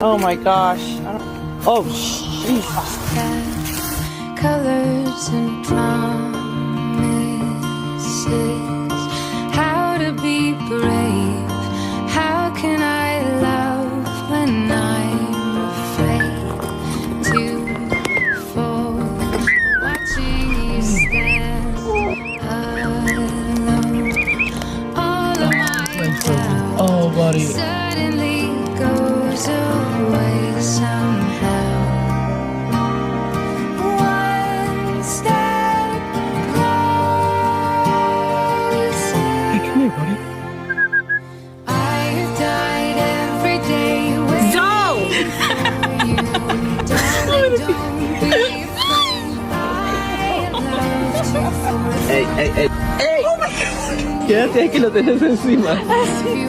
Oh my gosh. Oh, Jesus. Colors and promises. How to be brave. How can I love when I'm afraid to fall? Watching you stand alone. All of my doubt Oh, buddy. suddenly goes away somehow. One step closer. Hey, come here, buddy. I have died every day waiting for you. Darling, don't be afraid. I have loved you for Hey, hey, hey. Hey. Quédate que lo tenés encima. you